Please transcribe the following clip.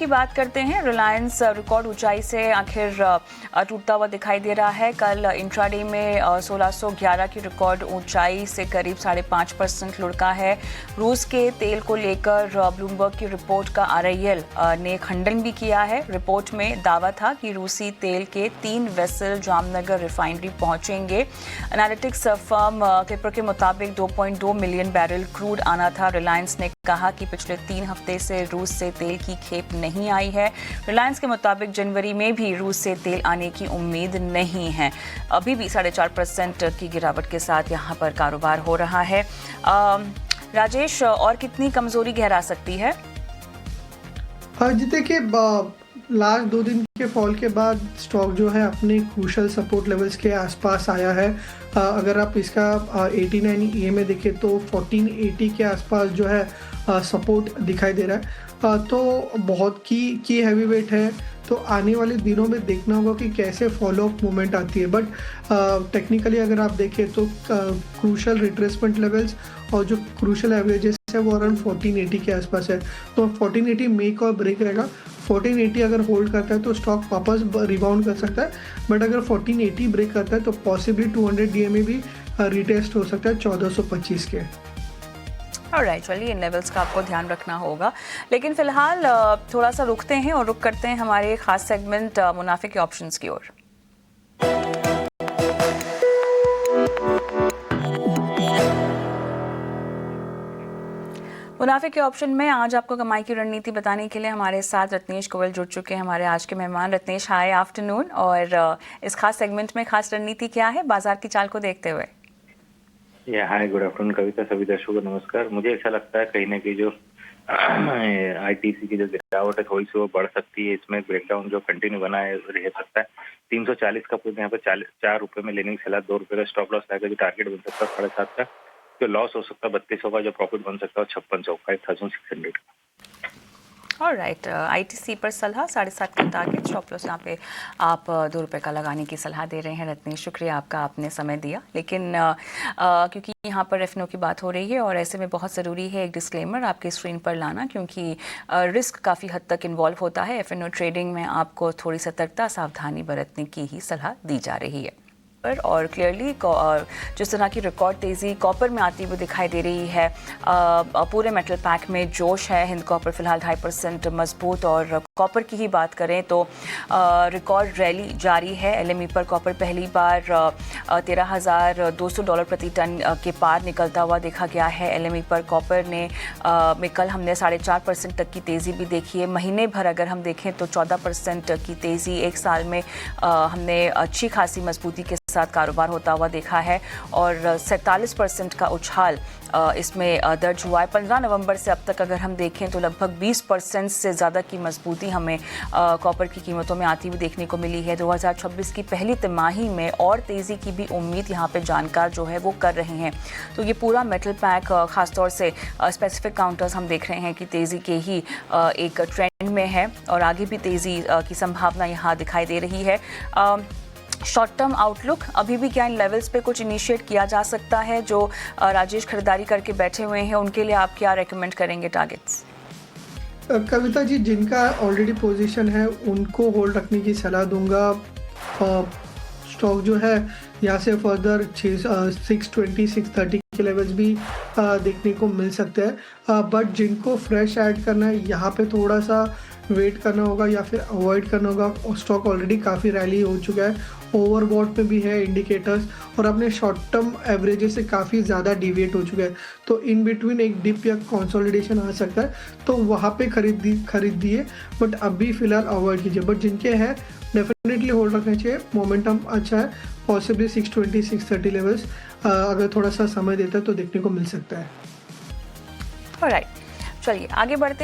की बात करते हैं। रिलायंस रिकॉर्ड ऊंचाई से आखिर टूटता हुआ दिखाई दे रहा है। कल इंट्राडे में 1611 की रिकॉर्ड ऊंचाई से करीब 5.5% लुढ़का है। रूस के तेल को लेकर ब्लूमबर्ग की रिपोर्ट का RIL ने खंडन भी किया है। रिपोर्ट में दावा था कि रूसी तेल के 3 वेसल जामनगर रिफाइनरी पहुंचेंगे। एनालिटिक्स फर्म क्लिपर के मुताबिक 2.2 मिलियन बैरल क्रूड आना था। रिलायंस ने कहा कि पिछले 3 हफ्ते से रूस से तेल की खेप नहीं आई है। रिलायंस के मुताबिक जनवरी में भी रूस से तेल आने की उम्मीद नहीं है। अभी भी 4.5% की गिरावट के साथ यहाँ पर कारोबार हो रहा है। राजेश, और कितनी कमजोरी गहरा सकती है? जी देखिए, लास्ट 2 दिन के फॉल के बाद स्टॉक जो है अपने क्रूशल सपोर्ट लेवल्स के आसपास आया है। अगर आप इसका 89 EMA देखें तो 1480 के आसपास जो है सपोर्ट दिखाई दे रहा है। तो बहुत की हैवी वेट है, तो आने वाले दिनों में देखना होगा कि कैसे फॉलो अप मूवमेंट आती है। बट टेक्निकली अगर आप देखें तो क्रूशल रिट्रेसमेंट लेवल्स और जो क्रूशल एवरेजेस है वो अराउंड 1480 के आसपास है। तो 1480 मेक और ब्रेक रहेगा। 1480 अगर होल्ड करता है तो स्टॉक वापस रिबाउंड कर सकता है। बट अगर 1480 ब्रेक करता है तो पॉसिबली 200 DMA भी रिटेस्ट हो सकता है 1425 के। ऑलराइट, चलिए इन लेवल्स का आपको ध्यान रखना होगा। लेकिन फिलहाल थोड़ा सा रुकते हैं और रुक करते हैं हमारे खास सेगमेंट मुनाफे के ऑप्शंस की ओर। मुनाफे के ऑप्शन में आज आपको कमाई की रणनीति बताने के लिए हमारे साथ रत्नेश गोयल जुड़ चुके हैं, हमारे आज के मेहमान। रत्नेश, हाय आफ्टरनून। और इस खास सेगमेंट में खास रणनीति क्या है बाजार की चाल को देखते हुए? हाय, गुड आफ्टरनून कविता, सभी दर्शकों को नमस्कार। मुझे ऐसा लगता है कहीं ना कहीं जो ITC की जो गिरावट है थोड़ी सी वो बढ़ सकती है। इसमें ब्रेकडाउन जो कंटिन्यू बना है रह सकता है। 340 का पुट यहाँ पर 4 रुपए में लेने की सलाह। 2 रुपए का स्टॉप लॉस रहेगा, जो टारगेट बन सकता है 7.5 का। जो लॉस हो सकता है 3200 का, जो प्रॉफिट बन सकता है 5600, 5600 का। ऑलराइट, ITC पर सलाह 7.5 का टारगेट, स्टॉप लॉस यहाँ पे आप 2 रुपये का लगाने की सलाह दे रहे हैं। रत्नेश, शुक्रिया आपका, आपने समय दिया। लेकिन क्योंकि यहाँ पर FNO की बात हो रही है और ऐसे में बहुत ज़रूरी है एक डिस्क्लेमर आपके स्क्रीन पर लाना, क्योंकि रिस्क काफ़ी हद तक इन्वॉल्व होता है। FNO ट्रेडिंग में आपको थोड़ी सतर्कता, सावधानी बरतने की ही सलाह दी जा रही है। और क्लियरली जिस तरह की रिकॉर्ड तेज़ी कॉपर में आती हुई दिखाई दे रही है, पूरे मेटल पैक में जोश है। हिंद कॉपर फिलहाल 2.5% मजबूत। और कॉपर की ही बात करें तो रिकॉर्ड रैली जारी है। LME पर कॉपर पहली बार $13,200 प्रति टन के पार निकलता हुआ देखा गया है। LME पर कॉपर ने में कल हमने 4.5% तक की तेज़ी भी देखी है। महीने भर अगर हम देखें तो 14% की तेज़ी, एक साल में हमने अच्छी खासी मजबूती के साथ कारोबार होता हुआ देखा है। और 47% का उछाल इसमें दर्ज हुआ है। 15 नवंबर से अब तक अगर हम देखें तो लगभग 20% से ज़्यादा की मजबूती हमें कॉपर की कीमतों में आती हुई देखने को मिली है। 2026 की पहली तिमाही में और तेज़ी की भी उम्मीद यहाँ पे जानकार जो है वो कर रहे हैं। तो ये पूरा मेटल पैक, ख़ासतौर से स्पेसिफिक काउंटर्स हम देख रहे हैं कि तेज़ी के ही एक ट्रेंड में है और आगे भी तेज़ी की संभावना यहाँ दिखाई दे रही है। शॉर्ट टर्म आउटलुक, अभी भी क्या इन लेवल्स पे कुछ इनिशिएट किया जा सकता है? जो राजेश खरीदारी करके बैठे हुए हैं उनके लिए आप क्या रेकमेंड करेंगे टारगेट्स? कविता जी, जिनका ऑलरेडी पोजीशन है उनको होल्ड रखने की सलाह दूंगा। स्टॉक जो है यहाँ से फर्दर 620 630 के लेवल्स भी देखने को मिल सकते हैं। बट जिनको फ्रेश ऐड करना है यहाँ पे थोड़ा सा वेट करना होगा या फिर अवॉइड करना होगा। स्टॉक ऑलरेडी काफ़ी रैली हो चुका है, ओवरबॉट में भी है इंडिकेटर्स, और अपने शॉर्ट टर्म एवरेजेस से काफ़ी ज़्यादा डिविएट हो चुका है। तो इन बिटवीन एक डिप या कंसोलिडेशन आ सकता है, तो वहाँ पे खरीदिए। बट अभी फ़िलहाल अवॉइड कीजिए। बट जिनके हैं डेफिनेटली होल्ड रखना चाहिए। मोमेंटम अच्छा है, पॉसिबली 620 630 लेवल्स अगर थोड़ा सा समय देता है तो देखने को मिल सकता है। ऑलराइट, चलिए आगे बढ़ते हैं।